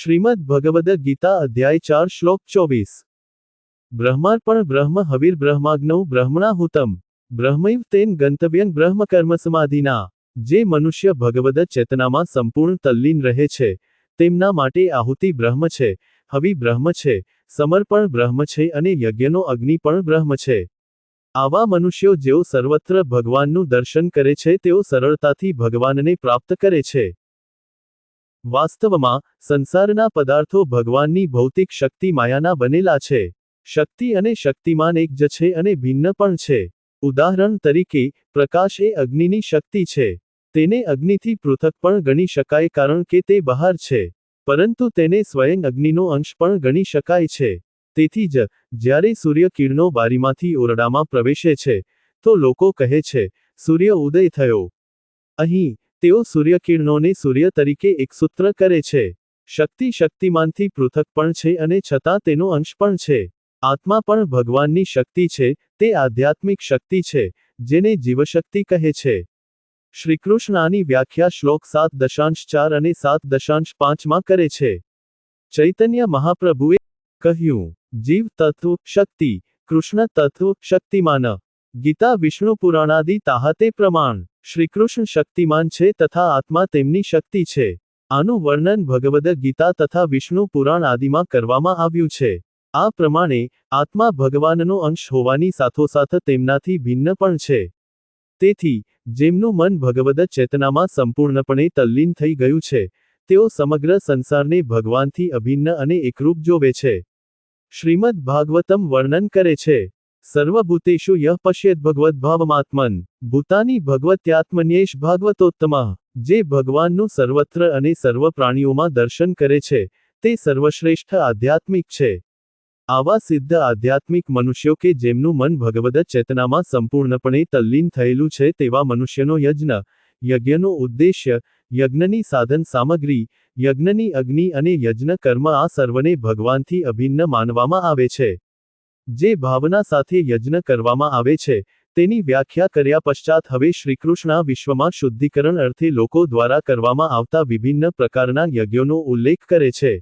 શ્રીમદ્ ભગવદ ગીતા અધ્યાય 4 શ્લોક 24 બ્રહ્માર્પણ બ્રહ્મ હવિર બ્રહ્માગ્નૌ બ્રહ્મણાહુતમ બ્રહ્મૈવ તેન ગંતવ્યં બ્રહ્મ કર્મ સમાધિના। જે મનુષ્ય ભગવદ ચેતનામાં સંપૂર્ણ તલ્લીન રહે છે તેમના માટે આહુતિ બ્રહ્મ છે, હવિ બ્રહ્મ છે, સમર્પણ બ્રહ્મ છે અને યજ્ઞનો અગ્નિ પણ બ્રહ્મ છે। આવા મનુષ્યો જેઓ સર્વત્ર ભગવાનનું દર્શન કરે છે તેઓ સરળતાથી ભગવાનને પ્રાપ્ત કરે છે। વાસ્તવમાં સંસારના પદાર્થો ભગવાનની ભૌતિક શક્તિ માયાના બનેલા છે। શક્તિ અને શક્તિમાન એક જ છે અને ભિન્ન પણ છે। ઉદાહરણ તરીકે પ્રકાશ એ અગ્નિની શક્તિ છે। તેને અગ્નિથી પૃથક પણ ગણી શકાય કારણ કે તે બહાર છે, પરંતુ તેને સ્વયં અગ્નિનો અંશ પણ ગણી શકાય છે। તેથી જ જ્યારે સૂર્યકિરણો બારીમાંથી ઓરડામાં પ્રવેશે છે તો લોકો કહે છે, સૂર્ય ઉદય થયો। અહીં તેઓ સૂર્યકિરણોને સૂર્ય તરીકે એકસૂત્ર કરે છે। શક્તિ શક્તિમાનથી પૃથક પણ છે અને છતાં તેનો અંશ પણ છે। આત્મા પણ ભગવાનની શક્તિ છે, તે આધ્યાત્મિક શક્તિ છે, જેને જીવશક્તિ કહે છે। શ્રીકૃષ્ણ આની વ્યાખ્યા શ્લોક 7.4 અને 7.5 માં કરે છે। ચૈતન્ય મહાપ્રભુએ કહ્યું, જીવ તત્વ શક્તિ, કૃષ્ણ તત્વ શક્તિમાન। ગીતા વિષ્ણુ પુરાણાદિ તાહતે પ્રમાણ। શ્રીકૃષ્ણ શક્તિમાન છે તથા આત્મા તેમની શક્તિ છે। આનું વર્ણન ભગવદ ગીતા તથા વિષ્ણુ પુરાણ આદિમાં કરવામાં આવ્યું છે। આ પ્રમાણે આત્મા ભગવાનનો અંશ હોવાની સાથોસાથ તેમનાથી ભિન્ન પણ છે। તેથી જેમનું મન ભગવદ ચેતનામાં સંપૂર્ણપણે તલ્લીન થઈ ગયું છે તેઓ સમગ્ર સંસારને ભગવાનથી અભિન્ન અને એકરૂપ જોવે છે। શ્રીમદ્ ભાગવતમ વર્ણન કરે છે, સર્વભૂતેષુ યઃ પશ્યેદ ભગવદ્ભાવમાત્મન ભૂતાની ભગવત્યાત્મન્યેષ ભાગવતોત્તમઃ। જે ભગવાનનું સર્વત્ર અને સર્વ પ્રાણીઓમાં દર્શન કરે છે તે સર્વશ્રેષ્ઠ આધ્યાત્મિક છે। આવા સિદ્ધ આધ્યાત્મિક મનુષ્યો કે જેમનું મન ભગવદ ચેતનામાં સંપૂર્ણપણે તલ્લીન થયેલું છે તેવા મનુષ્યનો યજ્ઞનો ઉદ્દેશ્ય, યજ્ઞની સાધન સામગ્રી, યજ્ઞની અગ્નિ અને યજ્ઞ કર્મ આ સર્વને ભગવાનથી અભિન્ન માનવામાં આવે છે। જે ભાવના સાથે યજ્ઞ કરવામાં આવે છે તેની વ્યાખ્યા કર્યા પશ્ચાત હવે શ્રીકૃષ્ણ આ વિશ્વમાં શુદ્ધિકરણ અર્થે લોકો દ્વારા કરવામાં આવતા વિભિન્ન પ્રકારના યજ્ઞોનો ઉલ્લેખ કરે છે।